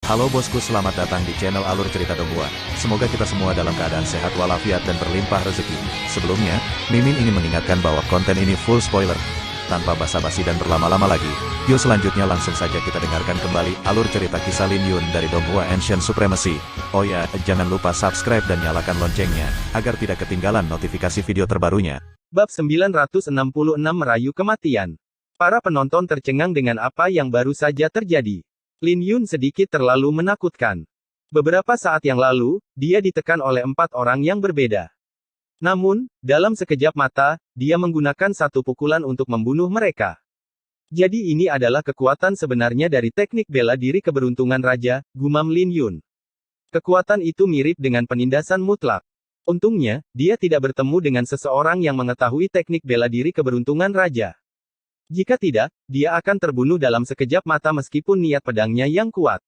Halo bosku, selamat datang di channel Alur Cerita Donghua. Semoga kita semua dalam keadaan sehat walafiat dan berlimpah rezeki. Sebelumnya, Mimin ingin mengingatkan bahwa konten ini full spoiler. Tanpa basa-basi dan berlama-lama lagi, yuk selanjutnya langsung saja kita dengarkan kembali alur cerita kisah Lin Yun dari Donghua Ancient Supremacy. Oh ya, jangan lupa subscribe dan nyalakan loncengnya, agar tidak ketinggalan notifikasi video terbarunya. Bab 966 Merayu Kematian. Para penonton tercengang dengan apa yang baru saja terjadi. Lin Yun sedikit terlalu menakutkan. Beberapa saat yang lalu, dia ditekan oleh 4 orang yang berbeda. Namun, dalam sekejap mata, dia menggunakan satu pukulan untuk membunuh mereka. Jadi ini adalah kekuatan sebenarnya dari teknik bela diri keberuntungan raja, gumam Lin Yun. Kekuatan itu mirip dengan penindasan mutlak. Untungnya, dia tidak bertemu dengan seseorang yang mengetahui teknik bela diri keberuntungan raja. Jika tidak, dia akan terbunuh dalam sekejap mata meskipun niat pedangnya yang kuat.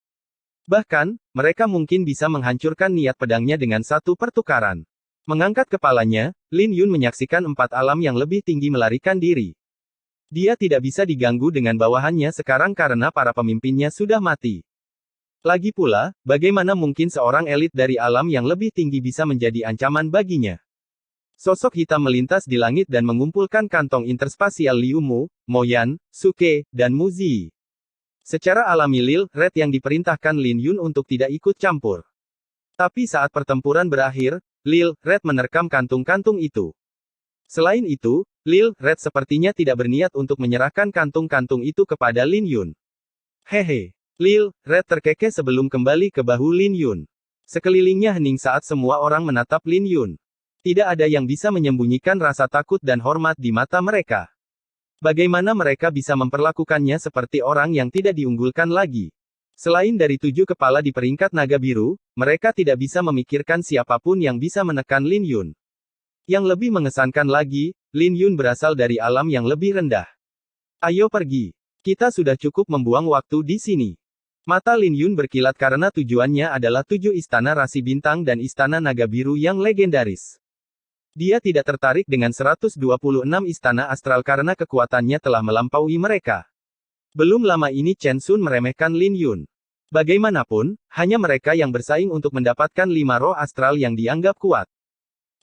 Bahkan, mereka mungkin bisa menghancurkan niat pedangnya dengan satu pertukaran. Mengangkat kepalanya, Lin Yun menyaksikan 4 alam yang lebih tinggi melarikan diri. Dia tidak bisa diganggu dengan bawahannya sekarang karena para pemimpinnya sudah mati. Lagi pula, bagaimana mungkin seorang elit dari alam yang lebih tinggi bisa menjadi ancaman baginya? Sosok hitam melintas di langit dan mengumpulkan kantong interspasial Liu Mu, Mo Yan, Suke, dan Mu Zi. Secara alami Lil Red yang diperintahkan Lin Yun untuk tidak ikut campur. Tapi saat pertempuran berakhir, Lil Red menerkam kantung-kantung itu. Selain itu, Lil Red sepertinya tidak berniat untuk menyerahkan kantung-kantung itu kepada Lin Yun. Hehe. Lil Red terkekeh sebelum kembali ke bahu Lin Yun. Sekelilingnya hening saat semua orang menatap Lin Yun. Tidak ada yang bisa menyembunyikan rasa takut dan hormat di mata mereka. Bagaimana mereka bisa memperlakukannya seperti orang yang tidak diunggulkan lagi? Selain dari 7 kepala di peringkat naga biru, mereka tidak bisa memikirkan siapapun yang bisa menekan Lin Yun. Yang lebih mengesankan lagi, Lin Yun berasal dari alam yang lebih rendah. Ayo pergi. Kita sudah cukup membuang waktu di sini. Mata Lin Yun berkilat karena tujuannya adalah 7 istana rasi bintang dan istana naga biru yang legendaris. Dia tidak tertarik dengan 126 istana astral karena kekuatannya telah melampaui mereka. Belum lama ini Chen Sun meremehkan Lin Yun. Bagaimanapun, hanya mereka yang bersaing untuk mendapatkan 5 roh astral yang dianggap kuat.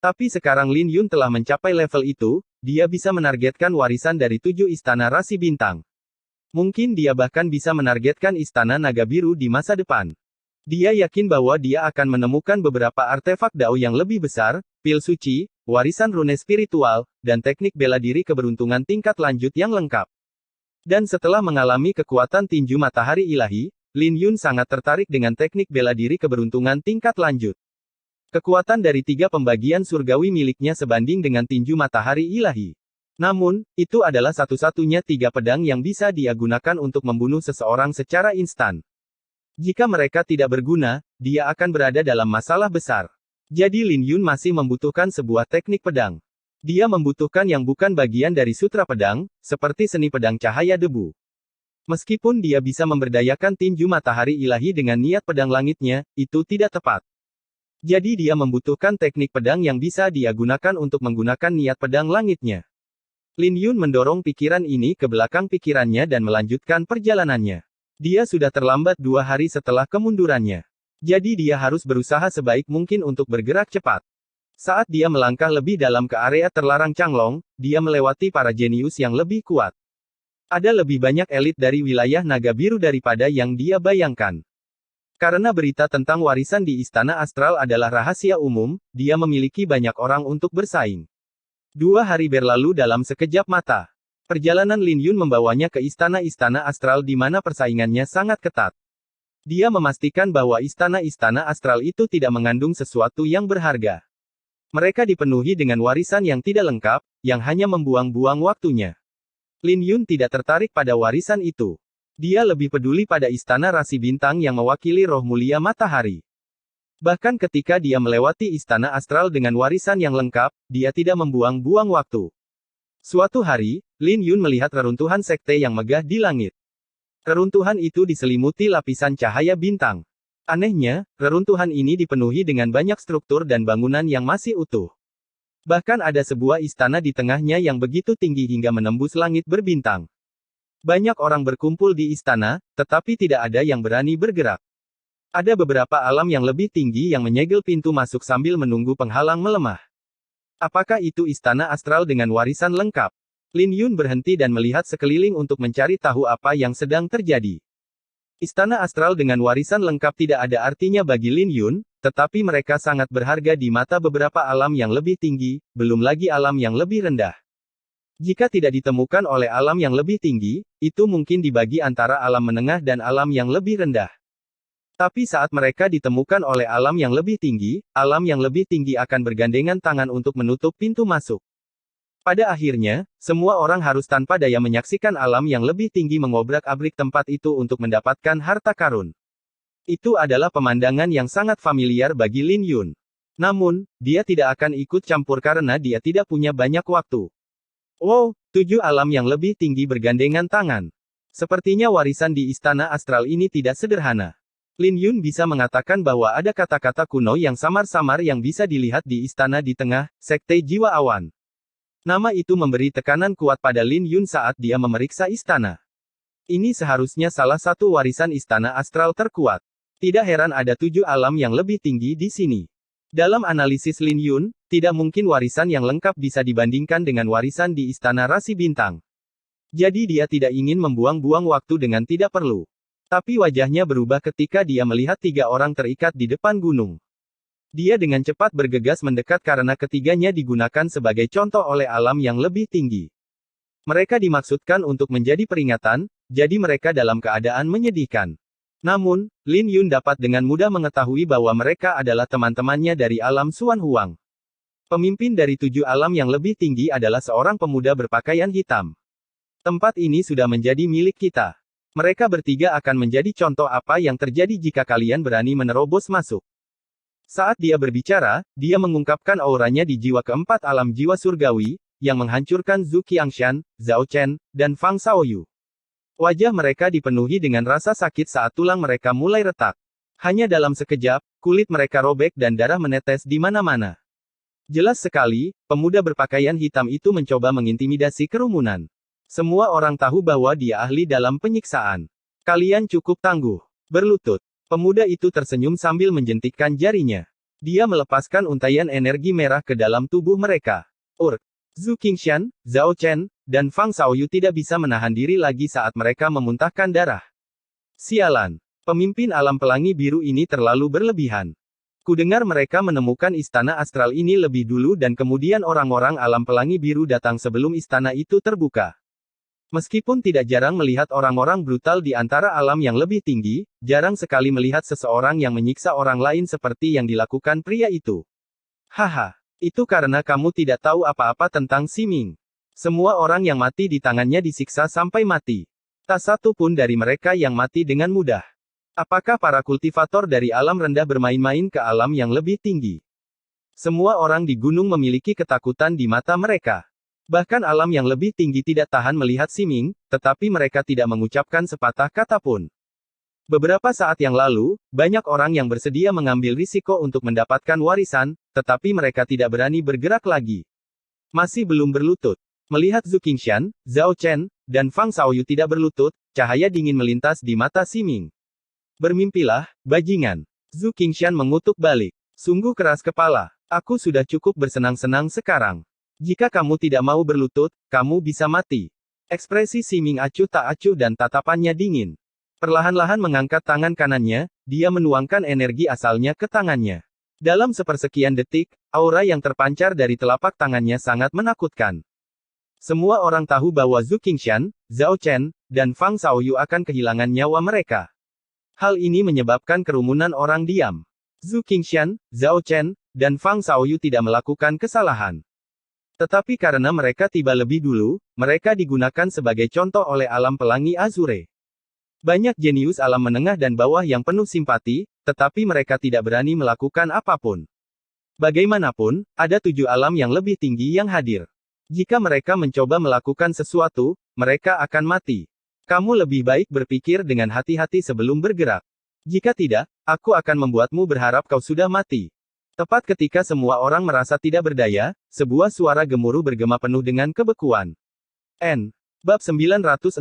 Tapi sekarang Lin Yun telah mencapai level itu, dia bisa menargetkan warisan dari 7 istana rasi bintang. Mungkin dia bahkan bisa menargetkan istana naga biru di masa depan. Dia yakin bahwa dia akan menemukan beberapa artefak Dao yang lebih besar, pil suci, warisan rune spiritual, dan teknik bela diri keberuntungan tingkat lanjut yang lengkap. Dan setelah mengalami kekuatan tinju matahari ilahi, Lin Yun sangat tertarik dengan teknik bela diri keberuntungan tingkat lanjut. Kekuatan dari 3 pembagian surgawi miliknya sebanding dengan tinju matahari ilahi. Namun, itu adalah satu-satunya 3 pedang yang bisa dia gunakan untuk membunuh seseorang secara instan. Jika mereka tidak berguna, dia akan berada dalam masalah besar. Jadi Lin Yun masih membutuhkan sebuah teknik pedang. Dia membutuhkan yang bukan bagian dari sutra pedang, seperti seni pedang cahaya debu. Meskipun dia bisa memberdayakan tinju matahari ilahi dengan niat pedang langitnya, itu tidak tepat. Jadi dia membutuhkan teknik pedang yang bisa dia gunakan untuk menggunakan niat pedang langitnya. Lin Yun mendorong pikiran ini ke belakang pikirannya dan melanjutkan perjalanannya. Dia sudah terlambat 2 hari setelah kemundurannya. Jadi dia harus berusaha sebaik mungkin untuk bergerak cepat. Saat dia melangkah lebih dalam ke area terlarang Changlong, dia melewati para jenius yang lebih kuat. Ada lebih banyak elit dari wilayah naga biru daripada yang dia bayangkan. Karena berita tentang warisan di Istana Astral adalah rahasia umum, dia memiliki banyak orang untuk bersaing. 2 hari berlalu dalam sekejap mata. Perjalanan Lin Yun membawanya ke istana-istana astral di mana persaingannya sangat ketat. Dia memastikan bahwa istana-istana astral itu tidak mengandung sesuatu yang berharga. Mereka dipenuhi dengan warisan yang tidak lengkap, yang hanya membuang-buang waktunya. Lin Yun tidak tertarik pada warisan itu. Dia lebih peduli pada istana rasi bintang yang mewakili roh mulia matahari. Bahkan ketika dia melewati istana astral dengan warisan yang lengkap, dia tidak membuang-buang waktu. Suatu hari, Lin Yun melihat reruntuhan sekte yang megah di langit. Reruntuhan itu diselimuti lapisan cahaya bintang. Anehnya, reruntuhan ini dipenuhi dengan banyak struktur dan bangunan yang masih utuh. Bahkan ada sebuah istana di tengahnya yang begitu tinggi hingga menembus langit berbintang. Banyak orang berkumpul di istana, tetapi tidak ada yang berani bergerak. Ada beberapa alam yang lebih tinggi yang menyegel pintu masuk sambil menunggu penghalang melemah. Apakah itu istana astral dengan warisan lengkap? Lin Yun berhenti dan melihat sekeliling untuk mencari tahu apa yang sedang terjadi. Istana astral dengan warisan lengkap tidak ada artinya bagi Lin Yun, tetapi mereka sangat berharga di mata beberapa alam yang lebih tinggi, belum lagi alam yang lebih rendah. Jika tidak ditemukan oleh alam yang lebih tinggi, itu mungkin dibagi antara alam menengah dan alam yang lebih rendah. Tapi saat mereka ditemukan oleh alam yang lebih tinggi akan bergandengan tangan untuk menutup pintu masuk. Pada akhirnya, semua orang harus tanpa daya menyaksikan alam yang lebih tinggi mengobrak-abrik tempat itu untuk mendapatkan harta karun. Itu adalah pemandangan yang sangat familiar bagi Lin Yun. Namun, dia tidak akan ikut campur karena dia tidak punya banyak waktu. Wow, 7 alam yang lebih tinggi bergandengan tangan. Sepertinya warisan di istana astral ini tidak sederhana. Lin Yun bisa mengatakan bahwa ada kata-kata kuno yang samar-samar yang bisa dilihat di istana di tengah, sekte jiwa awan. Nama itu memberi tekanan kuat pada Lin Yun saat dia memeriksa istana. Ini seharusnya salah satu warisan istana astral terkuat. Tidak heran ada 7 alam yang lebih tinggi di sini. Dalam analisis Lin Yun, tidak mungkin warisan yang lengkap bisa dibandingkan dengan warisan di istana rasi bintang. Jadi dia tidak ingin membuang-buang waktu dengan tidak perlu. Tapi wajahnya berubah ketika dia melihat 3 orang terikat di depan gunung. Dia dengan cepat bergegas mendekat karena ketiganya digunakan sebagai contoh oleh alam yang lebih tinggi. Mereka dimaksudkan untuk menjadi peringatan, jadi mereka dalam keadaan menyedihkan. Namun, Lin Yun dapat dengan mudah mengetahui bahwa mereka adalah teman-temannya dari alam Xuan Huang. Pemimpin dari 7 alam yang lebih tinggi adalah seorang pemuda berpakaian hitam. Tempat ini sudah menjadi milik kita. Mereka bertiga akan menjadi contoh apa yang terjadi jika kalian berani menerobos masuk. Saat dia berbicara, dia mengungkapkan auranya di jiwa keempat alam jiwa surgawi, yang menghancurkan Zhu Qiangshan, Zhao Chen, dan Fang Shaoyu. Wajah mereka dipenuhi dengan rasa sakit saat tulang mereka mulai retak. Hanya dalam sekejap, kulit mereka robek dan darah menetes di mana-mana. Jelas sekali, pemuda berpakaian hitam itu mencoba mengintimidasi kerumunan. Semua orang tahu bahwa dia ahli dalam penyiksaan. Kalian cukup tangguh. Berlutut. Pemuda itu tersenyum sambil menjentikkan jarinya. Dia melepaskan untaian energi merah ke dalam tubuh mereka. Zhu Qiangshan, Zhao Chen, dan Fang Shaoyu tidak bisa menahan diri lagi saat mereka memuntahkan darah. Sialan. Pemimpin alam pelangi biru ini terlalu berlebihan. Kudengar mereka menemukan istana astral ini lebih dulu dan kemudian orang-orang alam pelangi biru datang sebelum istana itu terbuka. Meskipun tidak jarang melihat orang-orang brutal di antara alam yang lebih tinggi, jarang sekali melihat seseorang yang menyiksa orang lain seperti yang dilakukan pria itu. Haha, itu karena kamu tidak tahu apa-apa tentang Siming. Semua orang yang mati di tangannya disiksa sampai mati. Tak satu pun dari mereka yang mati dengan mudah. Apakah para kultivator dari alam rendah bermain-main ke alam yang lebih tinggi? Semua orang di gunung memiliki ketakutan di mata mereka. Bahkan alam yang lebih tinggi tidak tahan melihat Siming, tetapi mereka tidak mengucapkan sepatah kata pun. Beberapa saat yang lalu, banyak orang yang bersedia mengambil risiko untuk mendapatkan warisan, tetapi mereka tidak berani bergerak lagi. Masih belum berlutut. Melihat Zhu Qiangshan, Zhao Chen, dan Fang Shaoyu tidak berlutut, cahaya dingin melintas di mata Siming. Bermimpilah, bajingan. Zhu Qiangshan mengutuk balik. Sungguh keras kepala. Aku sudah cukup bersenang-senang sekarang. Jika kamu tidak mau berlutut, kamu bisa mati. Ekspresi Siming acuh tak acuh dan tatapannya dingin. Perlahan-lahan mengangkat tangan kanannya, dia menuangkan energi asalnya ke tangannya. Dalam sepersekian detik, aura yang terpancar dari telapak tangannya sangat menakutkan. Semua orang tahu bahwa Zhu Qiangshan, Zhao Chen, dan Fang Shaoyu akan kehilangan nyawa mereka. Hal ini menyebabkan kerumunan orang diam. Zhu Qiangshan, Zhao Chen, dan Fang Shaoyu tidak melakukan kesalahan. Tetapi karena mereka tiba lebih dulu, mereka digunakan sebagai contoh oleh alam pelangi Azure. Banyak jenius alam menengah dan bawah yang penuh simpati, tetapi mereka tidak berani melakukan apapun. Bagaimanapun, ada 7 alam yang lebih tinggi yang hadir. Jika mereka mencoba melakukan sesuatu, mereka akan mati. Kamu lebih baik berpikir dengan hati-hati sebelum bergerak. Jika tidak, aku akan membuatmu berharap kau sudah mati. Tepat ketika semua orang merasa tidak berdaya, sebuah suara gemuruh bergema penuh dengan kebekuan. Bab 967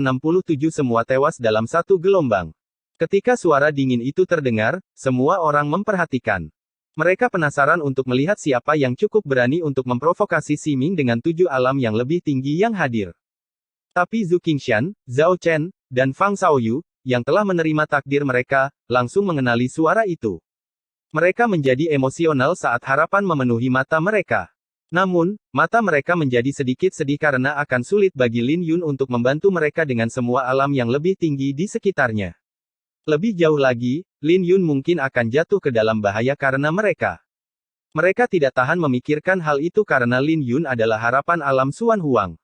semua tewas dalam satu gelombang. Ketika suara dingin itu terdengar, semua orang memperhatikan. Mereka penasaran untuk melihat siapa yang cukup berani untuk memprovokasi Siming dengan 7 alam yang lebih tinggi yang hadir. Tapi Zhu Qingshan, Zhao Chen, dan Fang Xiaoyu, yang telah menerima takdir mereka, langsung mengenali suara itu. Mereka menjadi emosional saat harapan memenuhi mata mereka. Namun, mata mereka menjadi sedikit sedih karena akan sulit bagi Lin Yun untuk membantu mereka dengan semua alam yang lebih tinggi di sekitarnya. Lebih jauh lagi, Lin Yun mungkin akan jatuh ke dalam bahaya karena mereka. Mereka tidak tahan memikirkan hal itu karena Lin Yun adalah harapan alam Xuan Huang.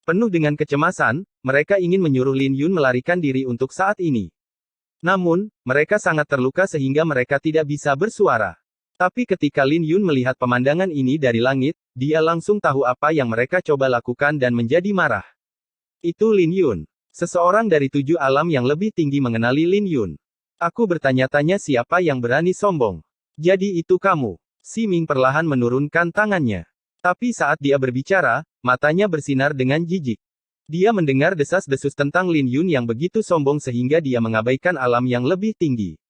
Penuh dengan kecemasan, mereka ingin menyuruh Lin Yun melarikan diri untuk saat ini. Namun, mereka sangat terluka sehingga mereka tidak bisa bersuara. Tapi ketika Lin Yun melihat pemandangan ini dari langit, dia langsung tahu apa yang mereka coba lakukan dan menjadi marah. Itu Lin Yun. Seseorang dari 7 alam yang lebih tinggi mengenali Lin Yun. Aku bertanya-tanya siapa yang berani sombong. Jadi itu kamu. Siming perlahan menurunkan tangannya. Tapi saat dia berbicara, matanya bersinar dengan jijik. Dia mendengar desas-desus tentang Lin Yun yang begitu sombong sehingga dia mengabaikan alam yang lebih tinggi.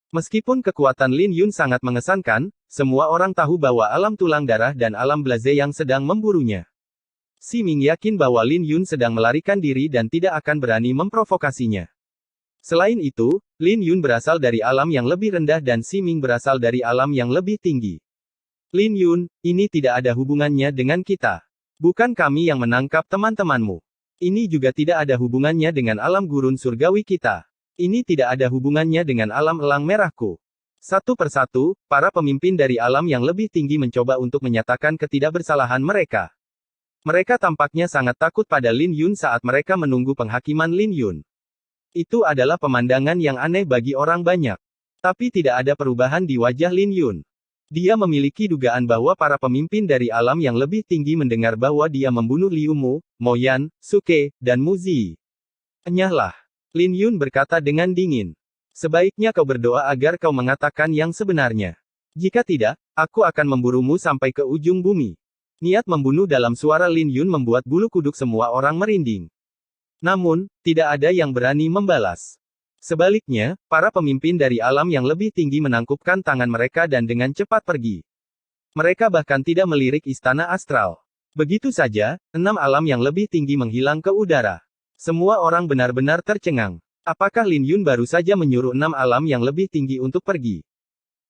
Meskipun kekuatan Lin Yun sangat mengesankan, semua orang tahu bahwa alam tulang darah dan alam blaze yang sedang memburunya. Siming yakin bahwa Lin Yun sedang melarikan diri dan tidak akan berani memprovokasinya. Selain itu, Lin Yun berasal dari alam yang lebih rendah dan Siming berasal dari alam yang lebih tinggi. Lin Yun, ini tidak ada hubungannya dengan kita. Bukan kami yang menangkap teman-temanmu. Ini juga tidak ada hubungannya dengan alam gurun surgawi kita. Ini tidak ada hubungannya dengan alam elang merahku. Satu persatu, para pemimpin dari alam yang lebih tinggi mencoba untuk menyatakan ketidakbersalahan mereka. Mereka tampaknya sangat takut pada Lin Yun saat mereka menunggu penghakiman Lin Yun. Itu adalah pemandangan yang aneh bagi orang banyak. Tapi tidak ada perubahan di wajah Lin Yun. Dia memiliki dugaan bahwa para pemimpin dari alam yang lebih tinggi mendengar bahwa dia membunuh Liu Mu, Mo Yan, Suke, dan Mu Zi. Enyahlah. Lin Yun berkata dengan dingin. Sebaiknya kau berdoa agar kau mengatakan yang sebenarnya. Jika tidak, aku akan memburumu sampai ke ujung bumi. Niat membunuh dalam suara Lin Yun membuat bulu kuduk semua orang merinding. Namun, tidak ada yang berani membalas. Sebaliknya, para pemimpin dari alam yang lebih tinggi menangkupkan tangan mereka dan dengan cepat pergi. Mereka bahkan tidak melirik istana astral. Begitu saja, 6 alam yang lebih tinggi menghilang ke udara. Semua orang benar-benar tercengang. Apakah Lin Yun baru saja menyuruh 6 alam yang lebih tinggi untuk pergi?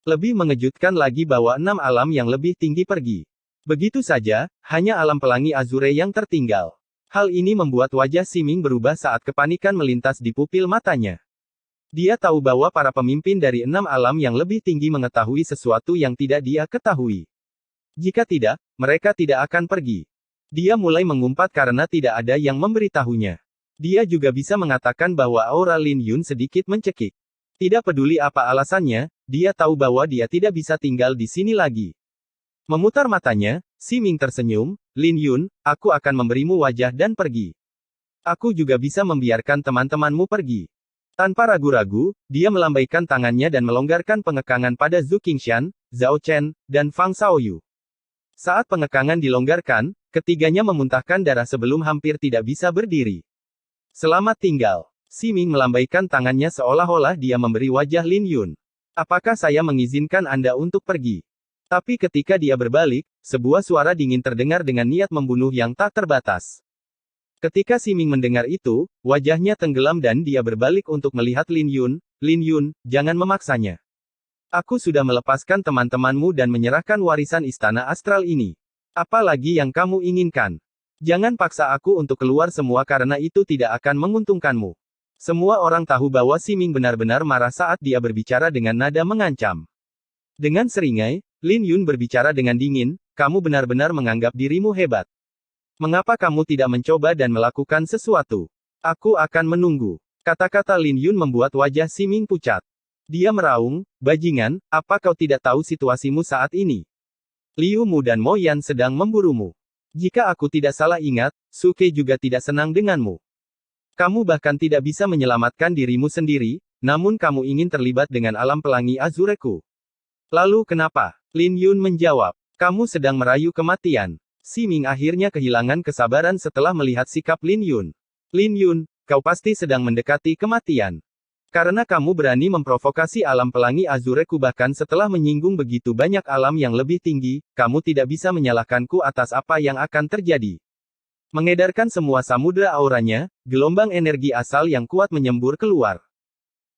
Lebih mengejutkan lagi bahwa 6 alam yang lebih tinggi pergi. Begitu saja, hanya alam pelangi Azure yang tertinggal. Hal ini membuat wajah Siming berubah saat kepanikan melintas di pupil matanya. Dia tahu bahwa para pemimpin dari 6 alam yang lebih tinggi mengetahui sesuatu yang tidak dia ketahui. Jika tidak, mereka tidak akan pergi. Dia mulai mengumpat karena tidak ada yang memberitahunya. Dia juga bisa mengatakan bahwa aura Lin Yun sedikit mencekik. Tidak peduli apa alasannya, dia tahu bahwa dia tidak bisa tinggal di sini lagi. Memutar matanya, Siming tersenyum, Lin Yun, aku akan memberimu wajah dan pergi. Aku juga bisa membiarkan teman-temanmu pergi. Tanpa ragu-ragu, dia melambaikan tangannya dan melonggarkan pengekangan pada Zhu Qingshan, Zhao Chen, dan Fang Xiaoyu. Saat pengekangan dilonggarkan, ketiganya memuntahkan darah sebelum hampir tidak bisa berdiri. Selamat tinggal. Siming melambaikan tangannya seolah-olah dia memberi wajah Lin Yun. Apakah saya mengizinkan Anda untuk pergi? Tapi ketika dia berbalik, sebuah suara dingin terdengar dengan niat membunuh yang tak terbatas. Ketika Siming mendengar itu, wajahnya tenggelam dan dia berbalik untuk melihat Lin Yun. Lin Yun, jangan memaksanya. Aku sudah melepaskan teman-temanmu dan menyerahkan warisan istana astral ini. Apa lagi yang kamu inginkan? Jangan paksa aku untuk keluar semua karena itu tidak akan menguntungkanmu. Semua orang tahu bahwa Siming benar-benar marah saat dia berbicara dengan nada mengancam. Dengan seringai, Lin Yun berbicara dengan dingin, kamu benar-benar menganggap dirimu hebat. Mengapa kamu tidak mencoba dan melakukan sesuatu? Aku akan menunggu. Kata-kata Lin Yun membuat wajah Siming pucat. Dia meraung, bajingan, apa kau tidak tahu situasimu saat ini? Liu Mu dan Mo Yan sedang memburumu. Jika aku tidak salah ingat, Suke juga tidak senang denganmu. Kamu bahkan tidak bisa menyelamatkan dirimu sendiri, namun kamu ingin terlibat dengan alam pelangi Azureku. Lalu kenapa? Lin Yun menjawab, kamu sedang merayu kematian. Siming akhirnya kehilangan kesabaran setelah melihat sikap Lin Yun. Lin Yun, kau pasti sedang mendekati kematian. Karena kamu berani memprovokasi alam pelangi Azureku bahkan setelah menyinggung begitu banyak alam yang lebih tinggi, kamu tidak bisa menyalahkanku atas apa yang akan terjadi. Mengedarkan semua samudera auranya, gelombang energi asal yang kuat menyembur keluar.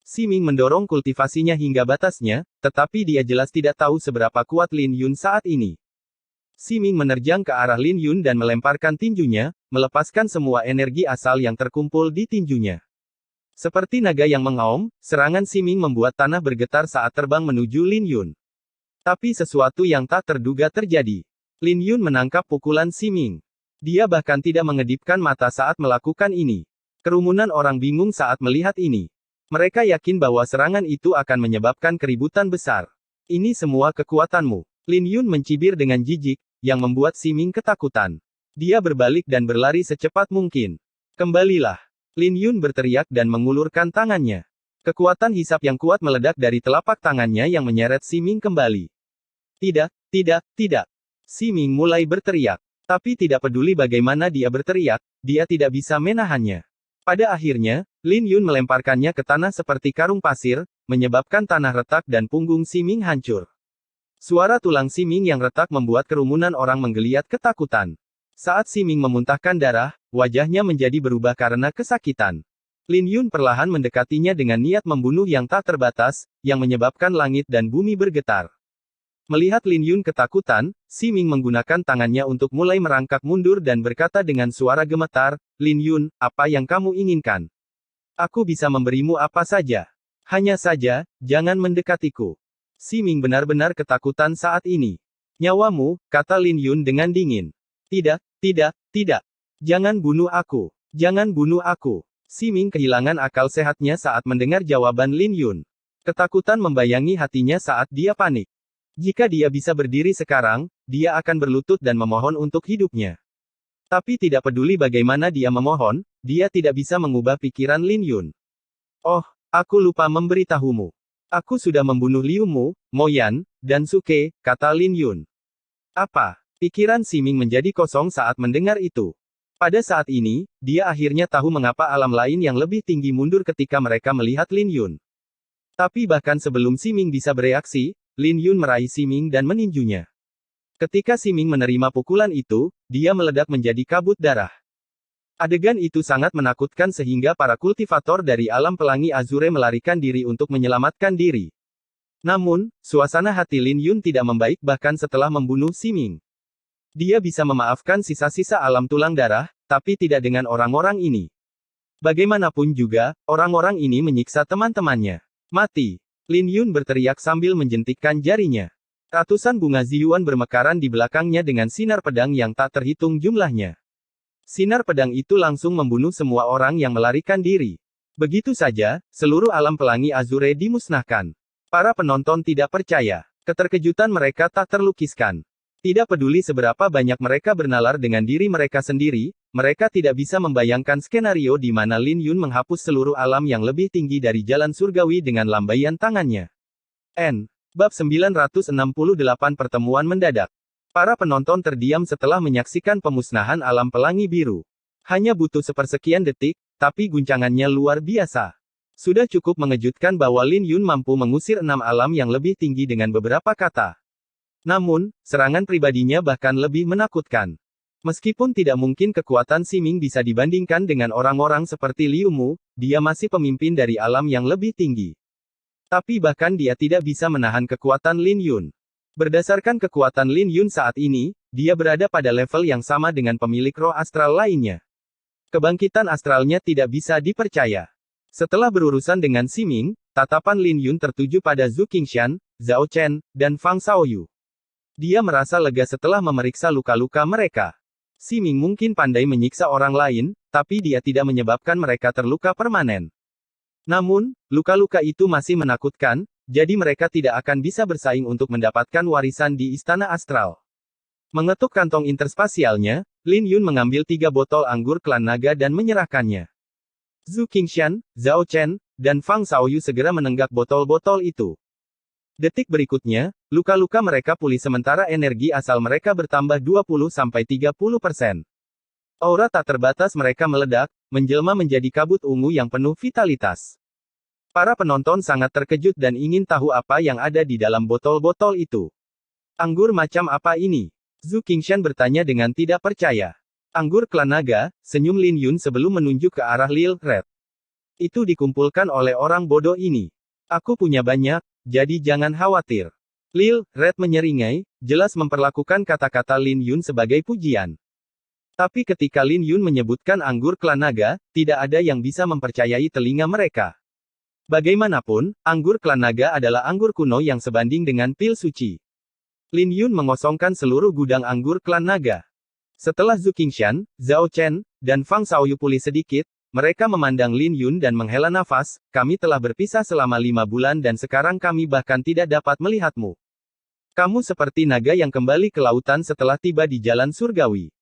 Siming mendorong kultivasinya hingga batasnya, tetapi dia jelas tidak tahu seberapa kuat Lin Yun saat ini. Siming menerjang ke arah Lin Yun dan melemparkan tinjunya, melepaskan semua energi asal yang terkumpul di tinjunya. Seperti naga yang mengaum, serangan Siming membuat tanah bergetar saat terbang menuju Lin Yun. Tapi sesuatu yang tak terduga terjadi. Lin Yun menangkap pukulan Siming. Dia bahkan tidak mengedipkan mata saat melakukan ini. Kerumunan orang bingung saat melihat ini. Mereka yakin bahwa serangan itu akan menyebabkan keributan besar. Ini semua kekuatanmu. Lin Yun mencibir dengan jijik, yang membuat Siming ketakutan. Dia berbalik dan berlari secepat mungkin. Kembalilah. Lin Yun berteriak dan mengulurkan tangannya. Kekuatan hisap yang kuat meledak dari telapak tangannya yang menyeret Siming kembali. Tidak, tidak, tidak. Siming mulai berteriak. Tapi tidak peduli bagaimana dia berteriak, dia tidak bisa menahannya. Pada akhirnya, Lin Yun melemparkannya ke tanah seperti karung pasir, menyebabkan tanah retak dan punggung Siming hancur. Suara tulang Siming yang retak membuat kerumunan orang menggeliat ketakutan. Saat Siming memuntahkan darah, wajahnya menjadi berubah karena kesakitan. Lin Yun perlahan mendekatinya dengan niat membunuh yang tak terbatas, yang menyebabkan langit dan bumi bergetar. Melihat Lin Yun ketakutan, Siming menggunakan tangannya untuk mulai merangkak mundur dan berkata dengan suara gemetar, "Lin Yun, apa yang kamu inginkan? Aku bisa memberimu apa saja. Hanya saja, jangan mendekatiku." Siming benar-benar ketakutan saat ini. "Nyawamu," kata Lin Yun dengan dingin. "Tidak, tidak, tidak. Jangan bunuh aku. Jangan bunuh aku." Siming kehilangan akal sehatnya saat mendengar jawaban Lin Yun. Ketakutan membayangi hatinya saat dia panik. Jika dia bisa berdiri sekarang, dia akan berlutut dan memohon untuk hidupnya. Tapi tidak peduli bagaimana dia memohon, dia tidak bisa mengubah pikiran Lin Yun. "Oh, aku lupa memberitahumu. Aku sudah membunuh Liu Mu, Mo Yan, dan Suke," kata Lin Yun. Apa? Pikiran Siming menjadi kosong saat mendengar itu. Pada saat ini, dia akhirnya tahu mengapa alam lain yang lebih tinggi mundur ketika mereka melihat Lin Yun. Tapi bahkan sebelum Siming bisa bereaksi, Lin Yun meraih Siming dan meninjunya. Ketika Siming menerima pukulan itu, dia meledak menjadi kabut darah. Adegan itu sangat menakutkan sehingga para kultivator dari alam pelangi Azure melarikan diri untuk menyelamatkan diri. Namun, suasana hati Lin Yun tidak membaik bahkan setelah membunuh Siming. Dia bisa memaafkan sisa-sisa alam tulang darah, tapi tidak dengan orang-orang ini. Bagaimanapun juga, orang-orang ini menyiksa teman-temannya. "Mati!" Lin Yun berteriak sambil menjentikkan jarinya. Ratusan bunga Ziyuan bermekaran di belakangnya dengan sinar pedang yang tak terhitung jumlahnya. Sinar pedang itu langsung membunuh semua orang yang melarikan diri. Begitu saja, seluruh alam pelangi Azure dimusnahkan. Para penonton tidak percaya. Keterkejutan mereka tak terlukiskan. Tidak peduli seberapa banyak mereka bernalar dengan diri mereka sendiri, mereka tidak bisa membayangkan skenario di mana Lin Yun menghapus seluruh alam yang lebih tinggi dari jalan surgawi dengan lambaian tangannya. Bab 968 Pertemuan mendadak. Para penonton terdiam setelah menyaksikan pemusnahan alam pelangi biru. Hanya butuh sepersekian detik, tapi guncangannya luar biasa. Sudah cukup mengejutkan bahwa Lin Yun mampu mengusir 6 alam yang lebih tinggi dengan beberapa kata. Namun, serangan pribadinya bahkan lebih menakutkan. Meskipun tidak mungkin kekuatan Siming bisa dibandingkan dengan orang-orang seperti Liu Mu, dia masih pemimpin dari alam yang lebih tinggi. Tapi bahkan dia tidak bisa menahan kekuatan Lin Yun. Berdasarkan kekuatan Lin Yun saat ini, dia berada pada level yang sama dengan pemilik roh astral lainnya. Kebangkitan astralnya tidak bisa dipercaya. Setelah berurusan dengan Siming, tatapan Lin Yun tertuju pada Zhu Qingshan, Zhao Chen, dan Fang Xiaoyu. Dia merasa lega setelah memeriksa luka-luka mereka. Siming mungkin pandai menyiksa orang lain, tapi dia tidak menyebabkan mereka terluka permanen. Namun, luka-luka itu masih menakutkan, jadi mereka tidak akan bisa bersaing untuk mendapatkan warisan di Istana Astral. Mengetuk kantong interspasialnya, Lin Yun mengambil 3 botol anggur klan naga dan menyerahkannya. Zhu Qingshan, Zhao Chen, dan Fang Xiaoyu segera menenggak botol-botol itu. Detik berikutnya, luka-luka mereka pulih sementara energi asal mereka bertambah 20-30%. Aura tak terbatas mereka meledak, menjelma menjadi kabut ungu yang penuh vitalitas. Para penonton sangat terkejut dan ingin tahu apa yang ada di dalam botol-botol itu. Anggur macam apa ini? Zhu Qingshan bertanya dengan tidak percaya. Anggur klan naga, senyum Lin Yun sebelum menunjuk ke arah Lil Red. Itu dikumpulkan oleh orang bodoh ini. Aku punya banyak, jadi jangan khawatir. Lil Red menyeringai, jelas memperlakukan kata-kata Lin Yun sebagai pujian. Tapi ketika Lin Yun menyebutkan anggur klan naga, tidak ada yang bisa mempercayai telinga mereka. Bagaimanapun, anggur klan naga adalah anggur kuno yang sebanding dengan pil suci. Lin Yun mengosongkan seluruh gudang anggur klan naga. Setelah Zhu Qingshan, Zhao Chen, dan Fang Xiaoyu pulih sedikit, mereka memandang Lin Yun dan menghela nafas, kami telah berpisah selama 5 bulan dan sekarang kami bahkan tidak dapat melihatmu. Kamu seperti naga yang kembali ke lautan setelah tiba di jalan surgawi.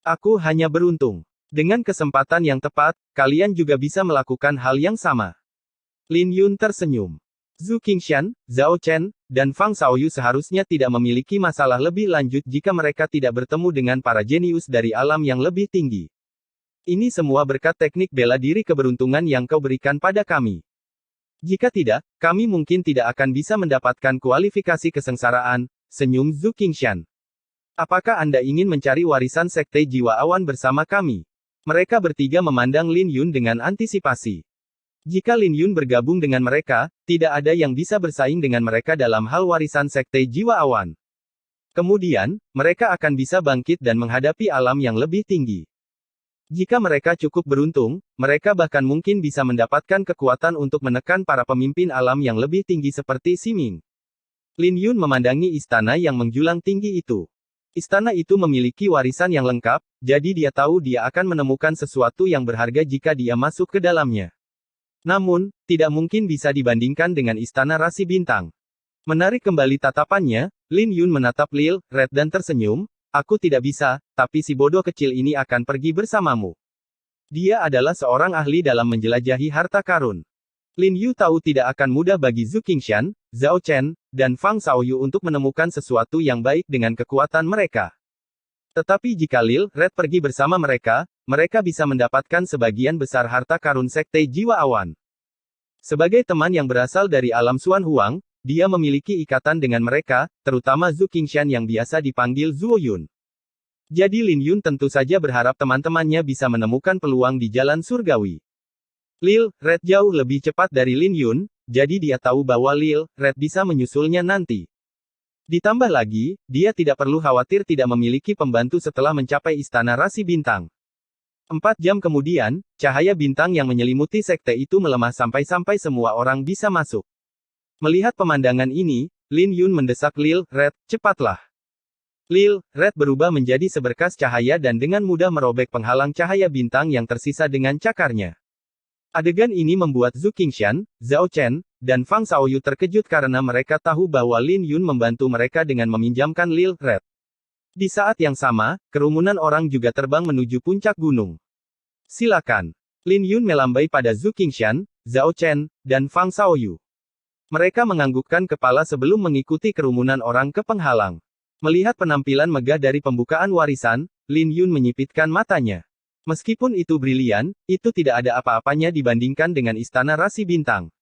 Aku hanya beruntung. Dengan kesempatan yang tepat, kalian juga bisa melakukan hal yang sama. Lin Yun tersenyum. Zhu Qingshan, Zhao Chen, dan Fang Xiaoyu seharusnya tidak memiliki masalah lebih lanjut jika mereka tidak bertemu dengan para jenius dari alam yang lebih tinggi. Ini semua berkat teknik bela diri keberuntungan yang kau berikan pada kami. Jika tidak, kami mungkin tidak akan bisa mendapatkan kualifikasi kesengsaraan, senyum Zhu Qingshan. Apakah Anda ingin mencari warisan sekte jiwa awan bersama kami? Mereka bertiga memandang Lin Yun dengan antisipasi. Jika Lin Yun bergabung dengan mereka, tidak ada yang bisa bersaing dengan mereka dalam hal warisan sekte jiwa awan. Kemudian, mereka akan bisa bangkit dan menghadapi alam yang lebih tinggi. Jika mereka cukup beruntung, mereka bahkan mungkin bisa mendapatkan kekuatan untuk menekan para pemimpin alam yang lebih tinggi seperti Ximing. Lin Yun memandangi istana yang menjulang tinggi itu. Istana itu memiliki warisan yang lengkap, jadi dia tahu dia akan menemukan sesuatu yang berharga jika dia masuk ke dalamnya. Namun, tidak mungkin bisa dibandingkan dengan Istana Rasi Bintang. Menarik kembali tatapannya, Lin Yun menatap Lil Red dan tersenyum, aku tidak bisa, tapi si bodoh kecil ini akan pergi bersamamu. Dia adalah seorang ahli dalam menjelajahi harta karun. Lin Yu tahu tidak akan mudah bagi Zhu Qingshan, Zhao Chen, dan Fang Xiaoyu untuk menemukan sesuatu yang baik dengan kekuatan mereka. Tetapi jika Lil Red pergi bersama mereka, mereka bisa mendapatkan sebagian besar harta karun sekte jiwa awan. Sebagai teman yang berasal dari alam Xuan Huang, dia memiliki ikatan dengan mereka, terutama Zhu Qingshan yang biasa dipanggil Zuo Yun. Jadi Lin Yun tentu saja berharap teman-temannya bisa menemukan peluang di jalan surgawi. Lil Red jauh lebih cepat dari Lin Yun, jadi dia tahu bahwa Lil Red bisa menyusulnya nanti. Ditambah lagi, dia tidak perlu khawatir tidak memiliki pembantu setelah mencapai Istana Rasi Bintang. 4 jam kemudian, cahaya bintang yang menyelimuti sekte itu melemah sampai-sampai semua orang bisa masuk. Melihat pemandangan ini, Lin Yun mendesak Lil Red, cepatlah. Lil Red berubah menjadi seberkas cahaya dan dengan mudah merobek penghalang cahaya bintang yang tersisa dengan cakarnya. Adegan ini membuat Zhu Qingshan, Zhao Chen, dan Fang Xiaoyu terkejut karena mereka tahu bahwa Lin Yun membantu mereka dengan meminjamkan Lil Red. Di saat yang sama, kerumunan orang juga terbang menuju puncak gunung. Silakan. Lin Yun melambai pada Zhu Qingshan, Zhao Chen, dan Fang Xiaoyu. Mereka menganggukkan kepala sebelum mengikuti kerumunan orang ke penghalang. Melihat penampilan megah dari pembukaan warisan, Lin Yun menyipitkan matanya. Meskipun itu brilian, itu tidak ada apa-apanya dibandingkan dengan Istana Rasi Bintang.